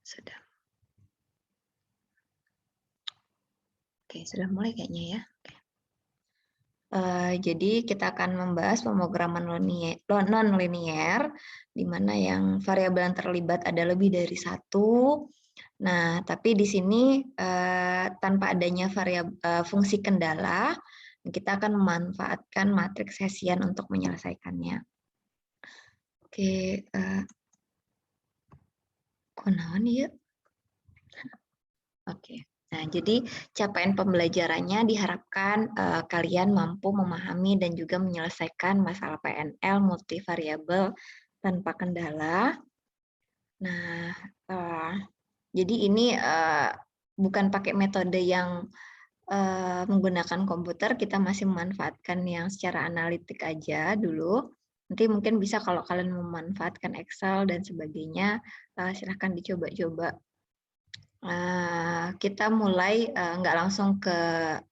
Sudah. Oke, sudah mulai kayaknya ya. Jadi kita akan membahas pemrograman non-linier, di mana yang variabel yang terlibat ada lebih dari satu. Nah, tapi di sini tanpa adanya fungsi kendala, kita akan memanfaatkan matriks Hessian untuk menyelesaikannya. Oke, kunaon ya? Oke. Nah, jadi capaian pembelajarannya diharapkan kalian mampu memahami dan juga menyelesaikan masalah PNL multivariabel tanpa kendala. Nah, jadi ini bukan pakai metode yang menggunakan komputer, kita masih memanfaatkan yang secara analitik aja dulu. Nanti mungkin bisa kalau kalian memanfaatkan Excel dan sebagainya, silahkan dicoba-coba. Kita mulai nggak langsung ke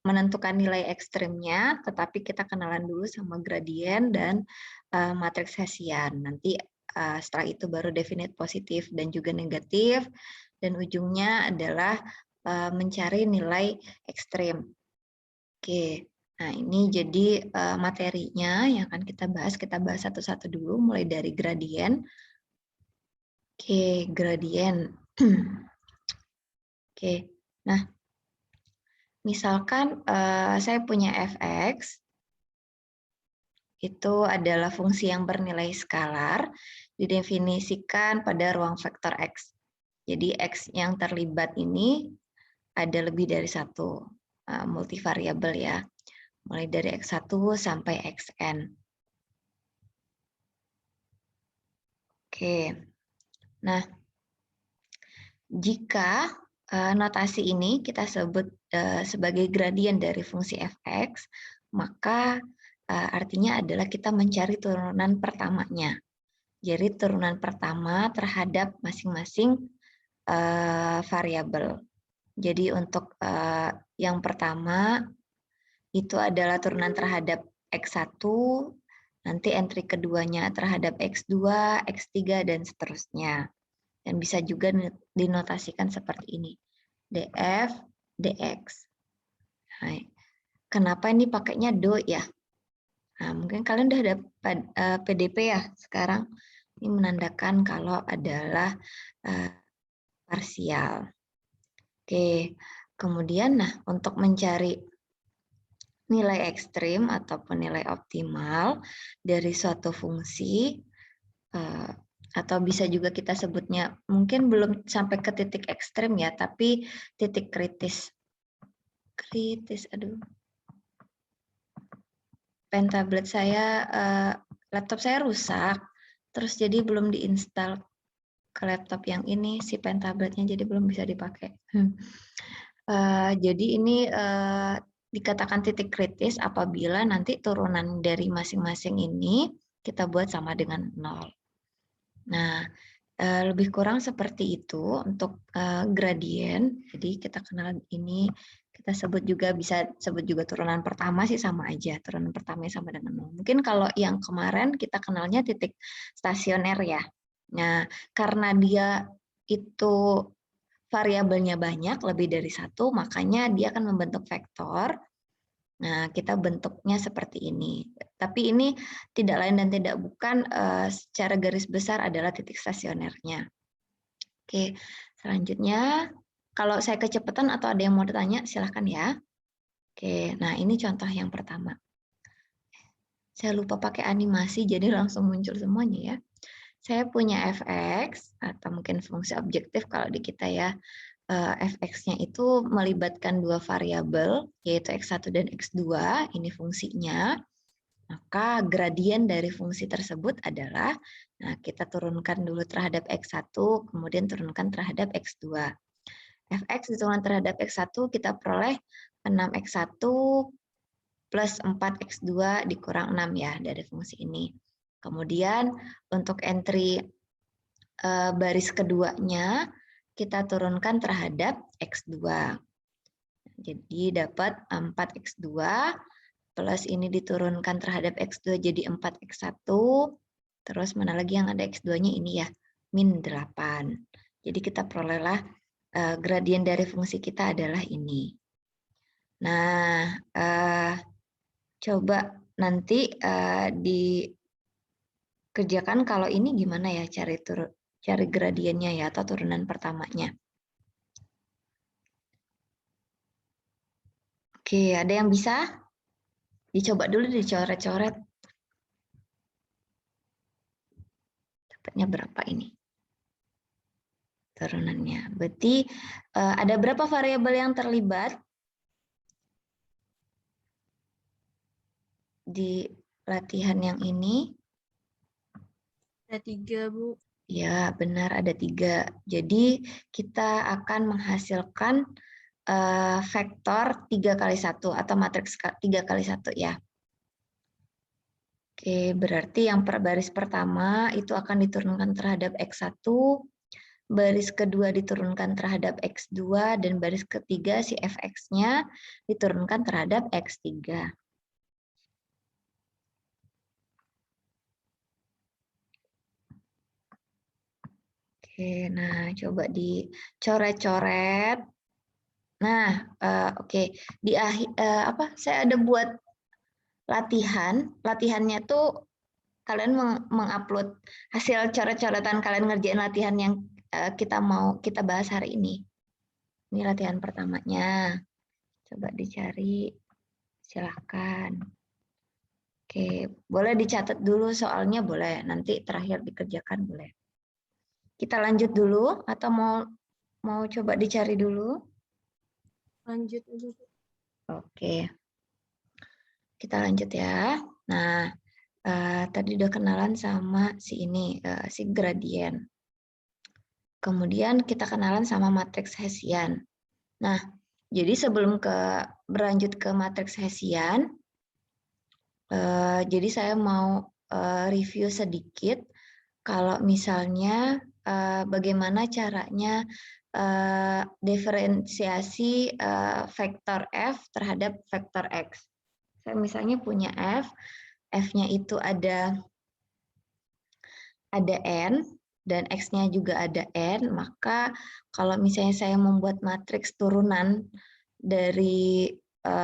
menentukan nilai ekstrimnya, tetapi kita kenalan dulu sama gradien dan matriks Hessian. Nanti setelah itu baru definite positif dan juga negatif, dan ujungnya adalah mencari nilai ekstrim. Oke, nah ini jadi materinya yang akan kita bahas satu-satu dulu, mulai dari gradien. Oke, gradien. Oke, nah misalkan saya punya fx, itu adalah fungsi yang bernilai skalar, didefinisikan pada ruang vektor x. Jadi x yang terlibat ini ada lebih dari satu, multivariabel ya, mulai dari x1 sampai xn. Oke, nah jika notasi ini kita sebut sebagai gradien dari fungsi fx, maka artinya adalah kita mencari turunan pertamanya. Jadi turunan pertama terhadap masing-masing variabel. Jadi untuk yang pertama itu adalah turunan terhadap x1, nanti entry keduanya terhadap x2, x3, dan seterusnya. Dan bisa juga dinotasikan seperti ini, df, dx. Nah, kenapa ini pakainya do ya? Nah, mungkin kalian udah dapat PDP ya sekarang. Ini menandakan kalau adalah parsial. Oke, kemudian nah untuk mencari nilai ekstrim ataupun nilai optimal dari suatu fungsi, atau bisa juga kita sebutnya, mungkin belum sampai ke titik ekstrim ya, tapi titik kritis. Aduh. Pen tablet saya, laptop saya rusak, terus jadi belum diinstal ke laptop yang ini, si pen tabletnya, jadi belum bisa dipakai. Jadi ini dikatakan titik kritis apabila nanti turunan dari masing-masing ini kita buat sama dengan 0. Nah, lebih kurang seperti itu untuk gradien. Jadi kita kenal ini, kita sebut juga, bisa sebut juga turunan pertama sih sama aja. Turunan pertamanya sama dengan 0. Mungkin kalau yang kemarin kita kenalnya titik stasioner ya. Nah, karena dia itu variabelnya banyak, lebih dari satu, makanya dia akan membentuk vektor. Nah, kita bentuknya seperti ini. Tapi ini tidak lain dan tidak bukan secara garis besar adalah titik stasionernya. Oke, selanjutnya kalau saya kecepatan atau ada yang mau ditanya, silahkan ya. Oke, nah ini contoh yang pertama. Saya lupa pakai animasi, jadi langsung muncul semuanya ya. Saya punya fx, atau mungkin fungsi objektif kalau di kita ya. Fx-nya itu melibatkan dua variabel, yaitu x1 dan x2, ini fungsinya. Maka gradien dari fungsi tersebut adalah, nah kita turunkan dulu terhadap x1, kemudian turunkan terhadap x2. Fx diturunkan terhadap x1 kita peroleh 6x1 plus 4x2 dikurang 6 ya dari fungsi ini. Kemudian untuk entry baris keduanya kita turunkan terhadap x2. Jadi dapat 4x2 plus ini diturunkan terhadap x2 jadi 4x1. Terus mana lagi yang ada x2-nya ini ya, min 8. Jadi kita perolehlah gradien dari fungsi kita adalah ini. Nah, coba nanti dikerjakan kalau ini gimana ya cari gradiennya ya atau turunan pertamanya. Oke, ada yang bisa? Dicoba dulu dicoret-coret. Dapatnya berapa ini? Turunannya. Berarti ada berapa variabel yang terlibat di latihan yang ini? Ada 3, Bu. Ya, benar ada 3. Jadi kita akan menghasilkan vektor 3x1 atau matriks 3x1 ya. Oke, berarti yang per baris pertama itu akan diturunkan terhadap X1, baris kedua diturunkan terhadap X2, dan baris ketiga si Fx-nya diturunkan terhadap X3. Oke, nah coba dicoret-coret. Nah, oke, di akhir saya ada buat latihan. Latihannya tuh kalian mengupload hasil coret-coretan kalian ngerjain latihan yang kita bahas hari ini. Ini latihan pertamanya. Coba dicari, silahkan. Oke, boleh dicatat dulu soalnya boleh. Nanti terakhir dikerjakan boleh. Kita lanjut dulu atau mau coba dicari dulu? Lanjut aja. Oke, kita lanjut ya. Nah, tadi udah kenalan sama si ini, si gradien. Kemudian kita kenalan sama matriks Hessian. Nah, jadi sebelum berlanjut ke matriks Hessian, jadi saya mau review sedikit kalau misalnya bagaimana caranya diferensiasi vektor F terhadap vektor X. Saya misalnya punya F, F-nya itu ada N, dan X-nya juga ada N, maka kalau misalnya saya membuat matriks turunan dari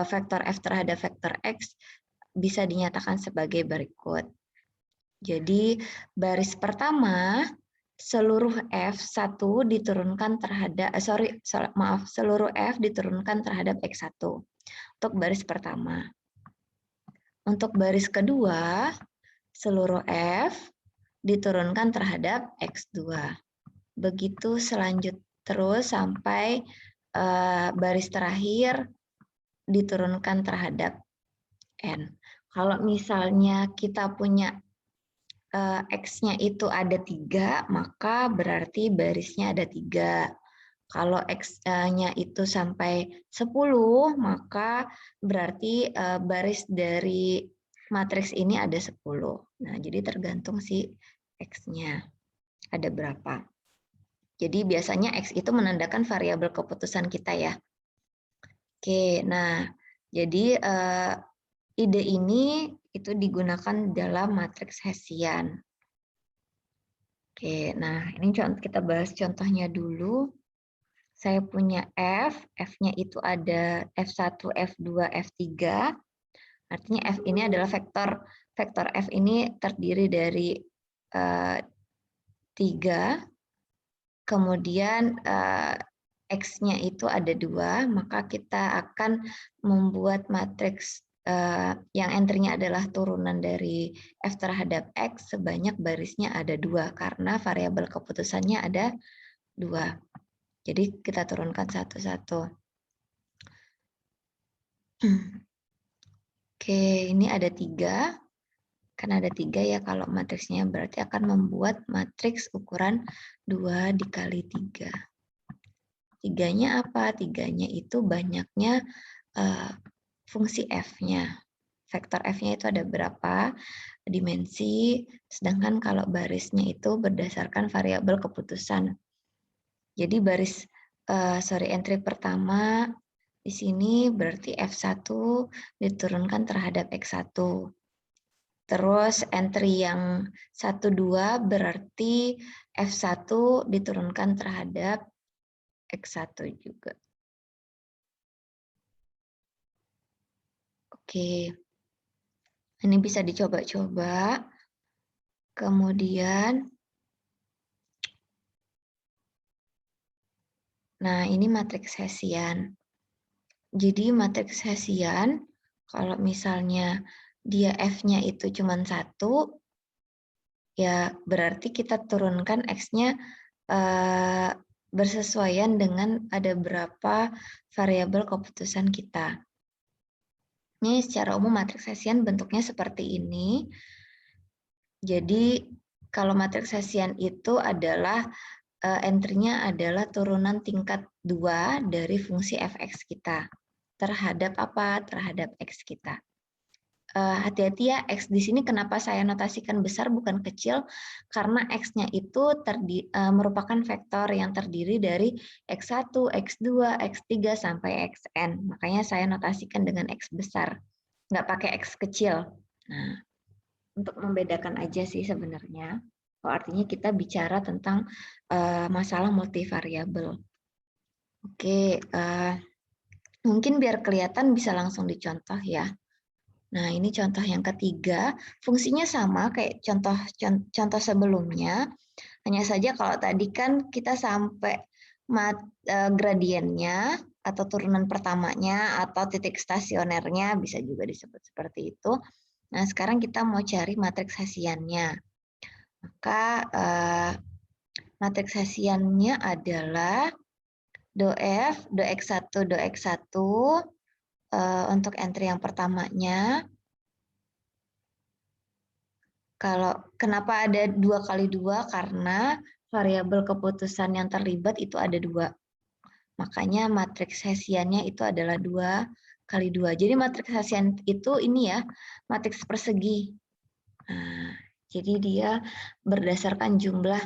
vektor F terhadap vektor X, bisa dinyatakan sebagai berikut. Jadi baris pertama, seluruh F1 diturunkan terhadap, seluruh F diturunkan terhadap X1 untuk baris pertama. Untuk baris kedua, seluruh F diturunkan terhadap X2. Begitu terus sampai baris terakhir diturunkan terhadap N. Kalau misalnya kita punya X-nya itu ada 3, maka berarti barisnya ada 3. Kalau X-nya itu sampai 10, maka berarti baris dari matriks ini ada 10. Nah, jadi tergantung si X-nya ada berapa. Jadi biasanya X itu menandakan variabel keputusan kita ya. Oke, nah jadi ide ini itu digunakan dalam matriks Hessian. Oke, nah ini kita bahas contohnya dulu. Saya punya F, F-nya itu ada F1, F2, F3. Artinya F ini adalah vektor F ini terdiri dari 3, kemudian X-nya itu ada 2, maka kita akan membuat matriks yang entry-nya adalah turunan dari F terhadap X sebanyak barisnya ada 2, karena variabel keputusannya ada 2. Jadi kita turunkan satu-satu. Oke, ini ada 3. Karena ada 3 ya, kalau matriksnya berarti akan membuat matriks ukuran 2 dikali 3. 3-nya apa? 3-nya itu banyaknya fungsi F-nya. Vektor F-nya itu ada berapa dimensi, sedangkan kalau barisnya itu berdasarkan variabel keputusan. Jadi entry pertama di sini berarti F1 diturunkan terhadap X1. Terus entry yang 1, 2 berarti F1 diturunkan terhadap X1 juga. Oke. Ini bisa dicoba-coba. Kemudian, nah ini matriks Hessian. Jadi matriks Hessian, kalau misalnya dia F-nya itu cuma 1, ya berarti kita turunkan X-nya bersesuaian dengan ada berapa variabel keputusan kita. Ini secara umum matriks Hessian bentuknya seperti ini. Jadi kalau matriks Hessian itu adalah entry-nya adalah turunan tingkat 2 dari fungsi fx kita. Terhadap apa? Terhadap x kita. Hati-hati ya, X di sini kenapa saya notasikan besar bukan kecil, karena X-nya itu merupakan vektor yang terdiri dari X1, X2, X3, sampai Xn. Makanya saya notasikan dengan X besar, nggak pakai X kecil. Nah, untuk membedakan aja sih sebenarnya. Oh, artinya kita bicara tentang masalah multivariabel. Oke, mungkin biar kelihatan bisa langsung dicontoh ya. Nah, ini contoh yang ketiga, fungsinya sama kayak contoh sebelumnya, hanya saja kalau tadi kan kita sampai gradiennya atau turunan pertamanya atau titik stasionernya, bisa juga disebut seperti itu. Nah, sekarang kita mau cari matriks Hessiannya. Maka matriks Hessiannya adalah DOF, DOX1, DOX1, untuk entry yang pertamanya. Kenapa ada 2 kali 2? Karena variabel keputusan yang terlibat itu ada 2. Makanya matriks Hessiannya itu adalah 2 kali 2. Jadi matriks Hessian itu ini ya, matriks persegi. Nah, jadi dia berdasarkan jumlah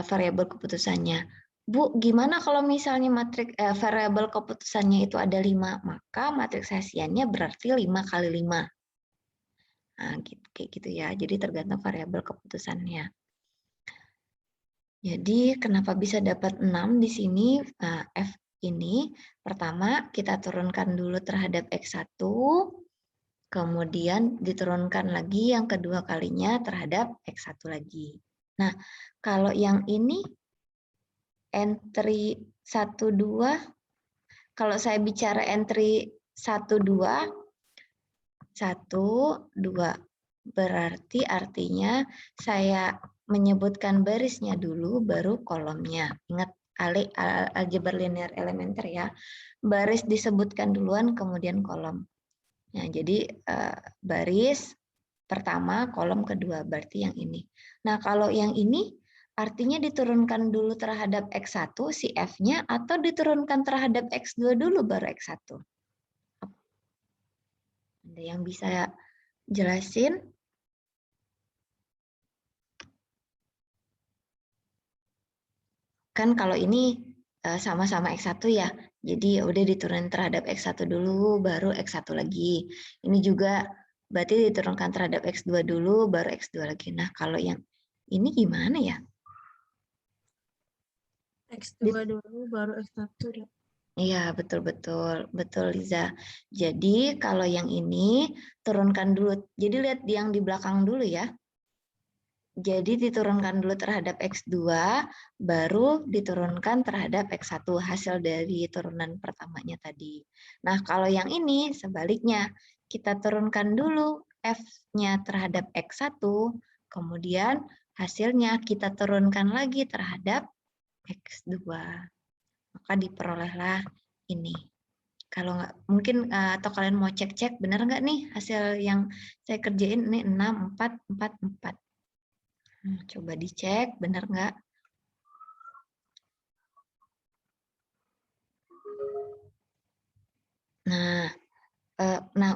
variabel keputusannya. Bu, gimana kalau misalnya matriks variabel keputusannya itu ada 5? Maka matriks Hessiannya berarti 5 kali 5. Nah, kayak gitu ya. Jadi tergantung variabel keputusannya. Jadi kenapa bisa dapat 6 di sini? Nah, F ini pertama kita turunkan dulu terhadap X1, kemudian diturunkan lagi yang kedua kalinya terhadap X1 lagi. Nah, kalau yang ini entry 1, 2, kalau saya bicara entry 1, 2, 1, 2, berarti artinya saya menyebutkan barisnya dulu, baru kolomnya. Ingat aljabar linear elementer ya. Baris disebutkan duluan, kemudian kolom. Nah, jadi baris pertama, kolom kedua, berarti yang ini. Nah, kalau yang ini artinya diturunkan dulu terhadap X1 si F-nya atau diturunkan terhadap X2 dulu baru X1. Ada yang bisa jelasin? Kan kalau ini sama-sama X1 ya. Jadi udah diturunin terhadap X1 dulu baru X1 lagi. Ini juga berarti diturunkan terhadap X2 dulu baru X2 lagi. Nah, kalau yang ini gimana ya? X2 dulu baru X1 ya. Iya, betul Liza. Jadi kalau yang ini turunkan dulu. Jadi lihat yang di belakang dulu ya. Jadi diturunkan dulu terhadap X2, baru diturunkan terhadap X1, hasil dari turunan pertamanya tadi. Nah, kalau yang ini sebaliknya, kita turunkan dulu F-nya terhadap X1, kemudian hasilnya kita turunkan lagi terhadap X2. Maka diperolehlah ini. Kalau nggak, mungkin atau kalian mau cek-cek, benar nggak nih hasil yang saya kerjain ini 6, 4, 4, 4. Coba dicek, benar nggak? Nah,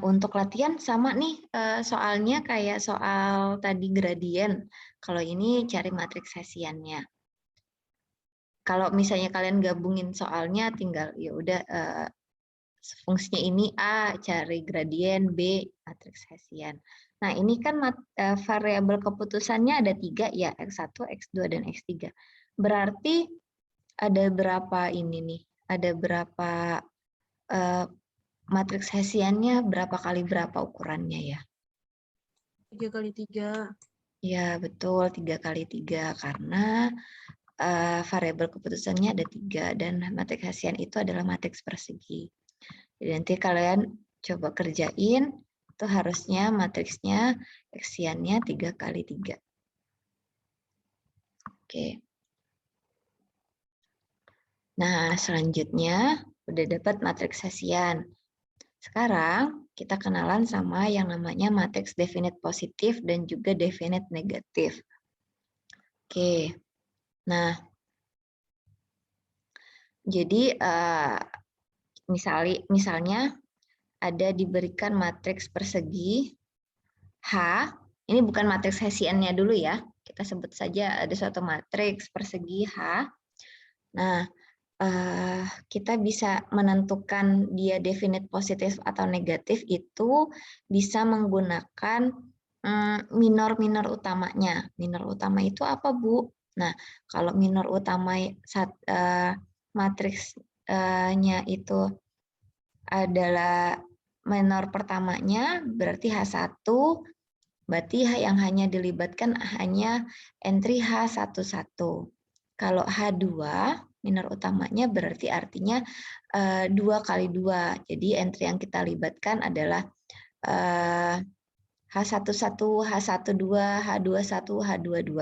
untuk latihan sama nih soalnya kayak soal tadi gradien. Kalau ini cari matriks Hessiannya. Kalau misalnya kalian gabungin soalnya, tinggal ya udah fungsinya ini A cari gradien, B matriks Hessian. Nah, ini kan variabel keputusannya ada 3 ya, X1, X2, dan X3. Berarti ada berapa ini nih? Ada berapa matriks Hessiannya berapa kali berapa ukurannya ya? 3 kali 3. Ya, betul, 3 kali 3 karena variabel keputusannya ada 3 dan matriks Hessian itu adalah matriks persegi. Jadi nanti kalian coba kerjain, itu harusnya matriksnya Hessiannya 3 kali 3. Oke. Nah, selanjutnya udah dapat matriks Hessian. Sekarang kita kenalan sama yang namanya matriks definite positif dan juga definite negatif. Oke. Nah, jadi misalnya ada diberikan matriks persegi H, ini bukan matriks Hessian-nya dulu ya, kita sebut saja ada suatu matriks persegi H. Nah, kita bisa menentukan dia definite positif atau negatif itu bisa menggunakan minor-minor utamanya. Minor utama itu apa, Bu? Nah, kalau minor utama matriksnya itu adalah minor pertamanya, berarti H1, berarti yang hanya dilibatkan hanya entry H11. Kalau H2, minor utamanya berarti artinya 2 kali 2. Jadi entry yang kita libatkan adalah H11, H12, H21, H22.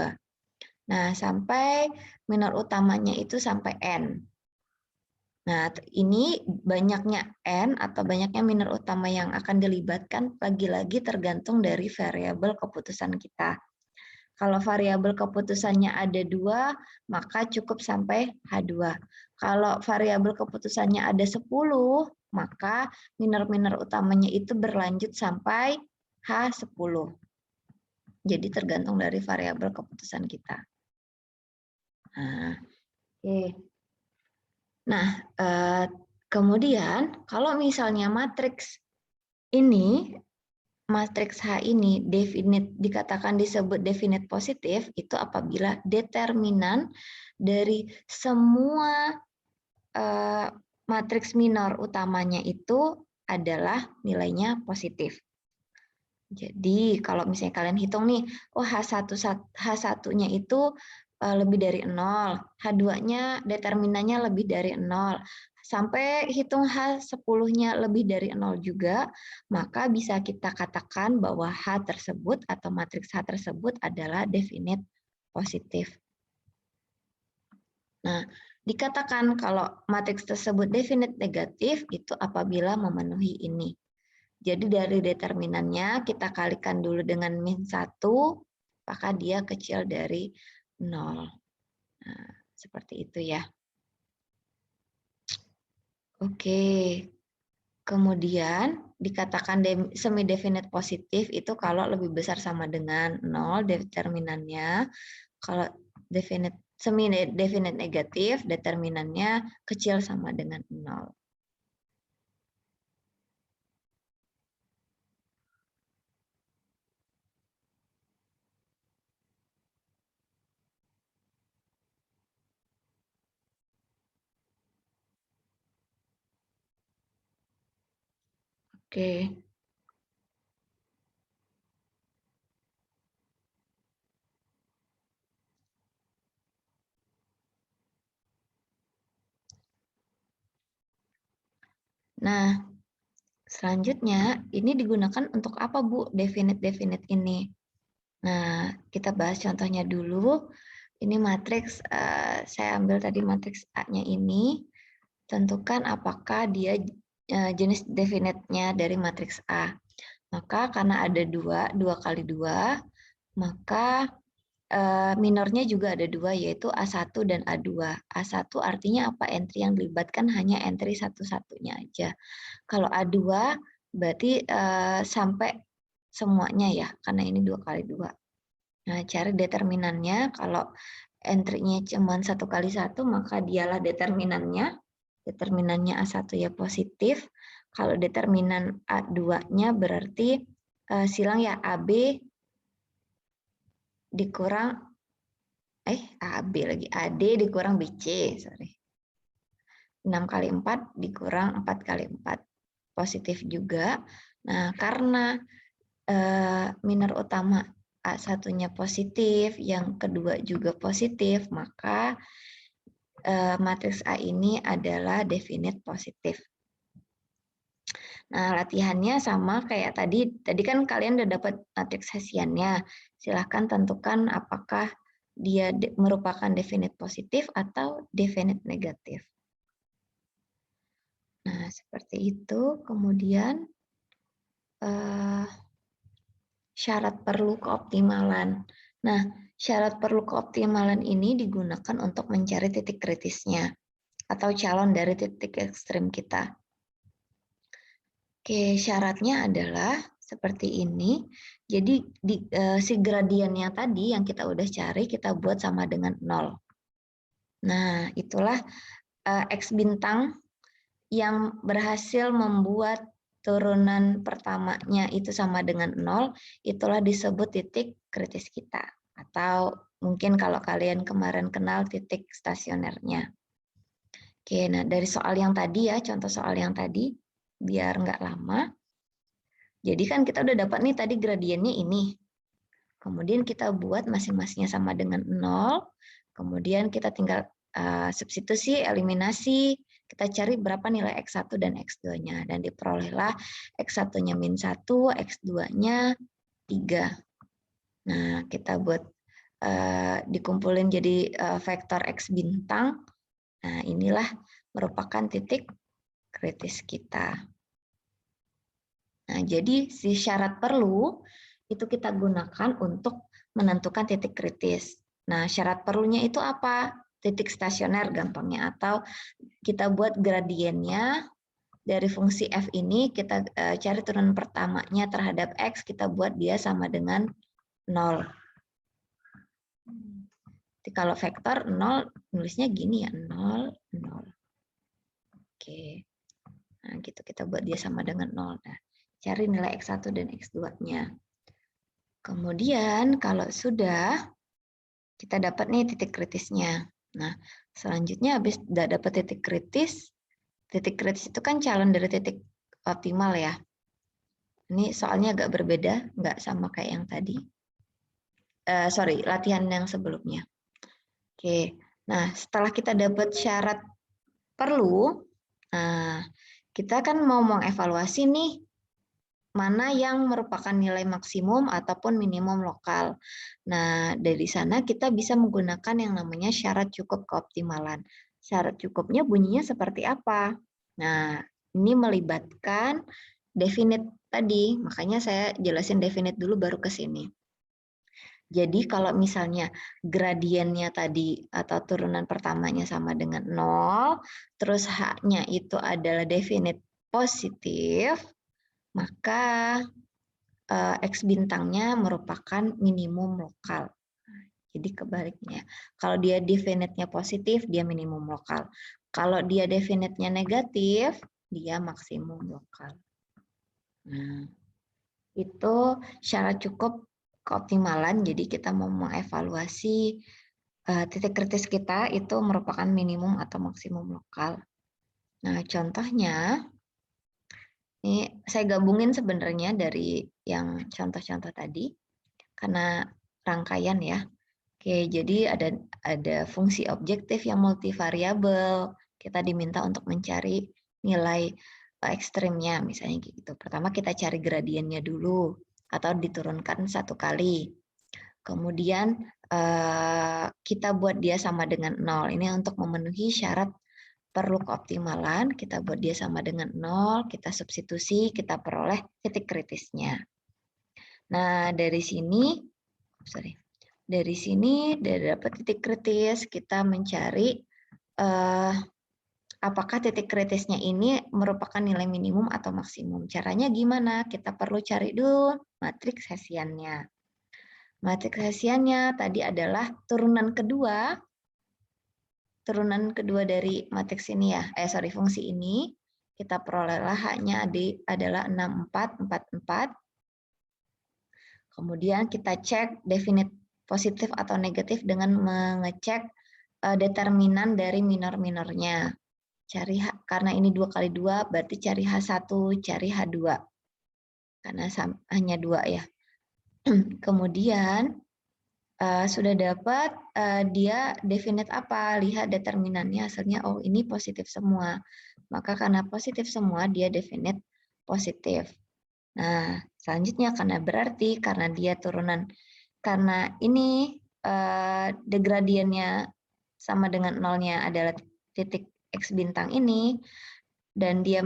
Nah, sampai minor utamanya itu sampai N. Nah, ini banyaknya N atau banyaknya minor utama yang akan dilibatkan lagi-lagi tergantung dari variabel keputusan kita. Kalau variabel keputusannya ada 2, maka cukup sampai H2. Kalau variabel keputusannya ada 10, maka minor-minor utamanya itu berlanjut sampai H10. Jadi tergantung dari variabel keputusan kita. Nah, oke. Nah, kemudian kalau misalnya matriks ini, matriks H ini dikatakan disebut definite positif, itu apabila determinan dari semua matriks minor utamanya itu adalah nilainya positif. Jadi kalau misalnya kalian hitung nih, oh H1-nya itu lebih dari 0, H2-nya determinannya lebih dari 0, sampai hitung H10-nya lebih dari 0 juga, maka bisa kita katakan bahwa H tersebut atau matriks H tersebut adalah definite positif. Nah, dikatakan kalau matriks tersebut definite negatif itu apabila memenuhi ini. Jadi dari determinannya kita kalikan dulu dengan min 1, maka dia kecil dari 0. Nah, seperti itu ya. Oke. Kemudian dikatakan semi definite positif itu kalau lebih besar sama dengan 0 determinannya. Kalau semi definite negatif determinannya kecil sama dengan 0. Oke. Nah, selanjutnya ini digunakan untuk apa, Bu? Definite ini. Nah, kita bahas contohnya dulu. Ini matriks, saya ambil tadi matriks A-nya ini. Tentukan apakah dia jenis definite-nya dari matriks A. Maka karena ada 2 kali 2, maka minornya juga ada 2, yaitu A1 dan A2. A1 artinya apa? Entry yang dilibatkan hanya entry satu-satunya aja. Kalau A2 berarti sampai semuanya ya, karena ini 2 kali 2. Nah, cara determinannya kalau entry-nya cuma 1 kali 1, maka dialah determinannya. Determinannya A1 ya positif. Kalau determinan A2-nya berarti silang ya, AB dikurang, AB lagi, AD dikurang BC, sorry. 6 kali 4 dikurang 4 kali 4. Positif juga. Nah, karena minor utama A1-nya positif, yang kedua juga positif, maka matriks A ini adalah definite positif. Nah, latihannya sama kayak tadi. Tadi kan kalian udah dapat matriks Hessiannya. Silahkan tentukan apakah dia merupakan definite positif atau definite negatif. Nah, seperti itu. Kemudian syarat perlu keoptimalan. Nah, syarat perlu keoptimalan ini digunakan untuk mencari titik kritisnya atau calon dari titik ekstrim kita. Oke, syaratnya adalah seperti ini. Jadi si gradiennya tadi yang kita udah cari, kita buat sama dengan 0. Nah, itulah X bintang yang berhasil membuat turunan pertamanya itu sama dengan 0, itulah disebut titik kritis kita. Atau mungkin kalau kalian kemarin kenal titik stasionernya. Oke, nah dari soal yang tadi ya, contoh soal yang tadi, biar nggak lama. Jadi kan kita udah dapat nih tadi gradiennya ini. Kemudian kita buat masing-masingnya sama dengan 0. Kemudian kita tinggal substitusi, eliminasi. Kita cari berapa nilai X1 dan X2-nya. Dan diperolehlah X1-nya -1, X2-nya 3. Nah, kita buat dikumpulin jadi vektor X bintang. Nah, inilah merupakan titik kritis kita. Nah, jadi si syarat perlu itu kita gunakan untuk menentukan titik kritis. Nah, syarat perlunya itu apa? Titik stasioner gampangnya, atau kita buat gradiennya dari fungsi f ini, kita cari turunan pertamanya terhadap x, kita buat dia sama dengan 0. Jadi kalau vektor 0, nulisnya gini ya, 0, 0. Oke, nah gitu kita buat dia sama dengan 0. Nah, cari nilai x1 dan x2-nya. Kemudian kalau sudah, kita dapat nih titik kritisnya. Nah, selanjutnya habis udah dapat titik kritis itu kan calon dari titik optimal ya. Ini soalnya agak berbeda, nggak sama kayak yang tadi. Latihan yang sebelumnya. Oke, nah setelah kita dapat syarat perlu, nah kita kan mau mengevaluasi nih mana yang merupakan nilai maksimum ataupun minimum lokal. Nah, dari sana kita bisa menggunakan yang namanya syarat cukup keoptimalan. Syarat cukupnya bunyinya seperti apa? Nah, ini melibatkan definite tadi, makanya saya jelasin definite dulu baru ke sini. Jadi kalau misalnya gradiennya tadi atau turunan pertamanya sama dengan 0, terus H-nya itu adalah definite positif, maka X bintangnya merupakan minimum lokal. Jadi kebaliknya. Kalau dia definite-nya positif, dia minimum lokal. Kalau dia definite-nya negatif, dia maksimum lokal. Nah, itu syarat cukup keoptimalan. Jadi kita mau mengevaluasi titik kritis kita itu merupakan minimum atau maksimum lokal. Nah, contohnya, ini saya gabungin sebenarnya dari yang contoh-contoh tadi, karena rangkaian ya. Oke, jadi ada fungsi objektif yang multivariabel. Kita diminta untuk mencari nilai ekstrimnya, misalnya gitu. Pertama kita cari gradiennya dulu, atau diturunkan 1 kali. Kemudian kita buat dia sama dengan 0. Ini untuk memenuhi syarat perlu keoptimalan, kita buat dia sama dengan 0, kita substitusi, kita peroleh titik kritisnya. Nah, dari sini dapat titik kritis, kita mencari apakah titik kritisnya ini merupakan nilai minimum atau maksimum. Caranya gimana? Kita perlu cari dulu matriks Hessiannya. Matriks Hessiannya tadi adalah turunan kedua dari matriks ini ya, fungsi ini, kita perolehlah H-nya adalah 6444. Kemudian kita cek definite positif atau negatif dengan mengecek determinan dari minor-minornya. Karena ini 2 kali 2, berarti cari H1, cari H2. Karena hanya 2 ya. Kemudian sudah dapat dia definite apa, lihat determinannya, hasilnya oh ini positif semua. Maka karena positif semua dia definite positif. Nah, selanjutnya karena dia turunan, karena ini degradiennya sama dengan nolnya adalah titik X bintang ini, dan dia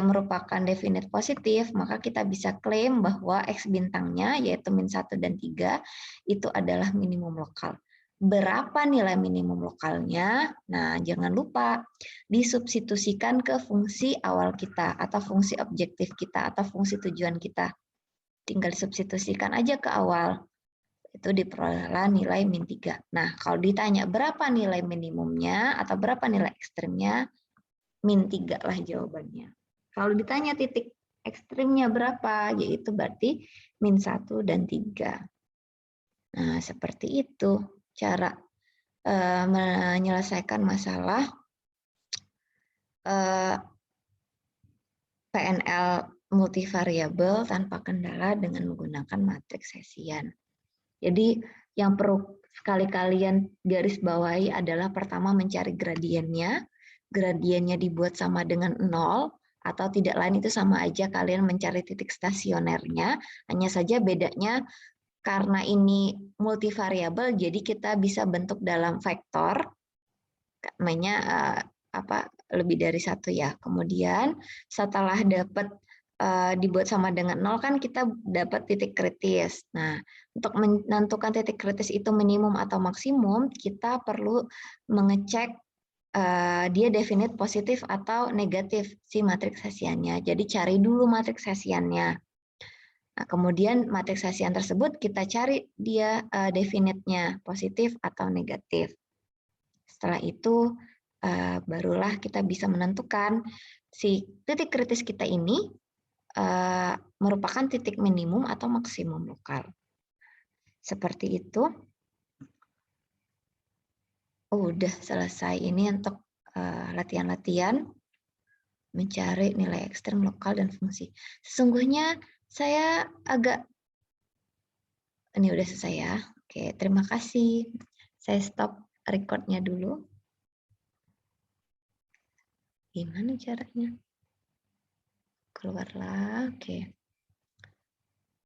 merupakan definite positif, maka kita bisa klaim bahwa X bintangnya, yaitu -1 dan 3, itu adalah minimum lokal. Berapa nilai minimum lokalnya? Nah, jangan lupa disubstitusikan ke fungsi awal kita, atau fungsi objektif kita, atau fungsi tujuan kita. Tinggal disubstitusikan aja ke awal. Itu diperolehlah nilai -3. Nah, kalau ditanya berapa nilai minimumnya, atau berapa nilai ekstrimnya, -3 lah jawabannya. Kalau ditanya titik ekstrimnya berapa, yaitu berarti -1 dan 3. Nah, seperti itu cara menyelesaikan masalah PNL multivariabel tanpa kendala dengan menggunakan matriks Hessian. Jadi yang perlu sekali kalian garis bawahi adalah pertama mencari gradiennya. Gradiennya dibuat sama dengan 0, atau tidak lain itu sama aja kalian mencari titik stasionernya. Hanya saja bedanya karena ini multivariabel, jadi kita bisa bentuk dalam vektor, namanya lebih dari 1 ya. Kemudian setelah dapat dibuat sama dengan 0 kan kita dapat titik kritis. Nah, untuk menentukan titik kritis itu minimum atau maksimum, kita perlu mengecek dia definite positif atau negatif si matriks Hessiannya. Jadi cari dulu matriks Hessiannya. Nah, kemudian matriks Hessian tersebut kita cari dia definite-nya positif atau negatif. Setelah itu barulah kita bisa menentukan si titik kritis kita ini merupakan titik minimum atau maksimum lokal. Seperti itu. Udah selesai ini untuk latihan-latihan mencari nilai ekstrem lokal dan fungsi. Sesungguhnya saya ini udah selesai ya. Oke, terima kasih. Saya stop record-nya dulu. Gimana caranya? Keluarlah, oke.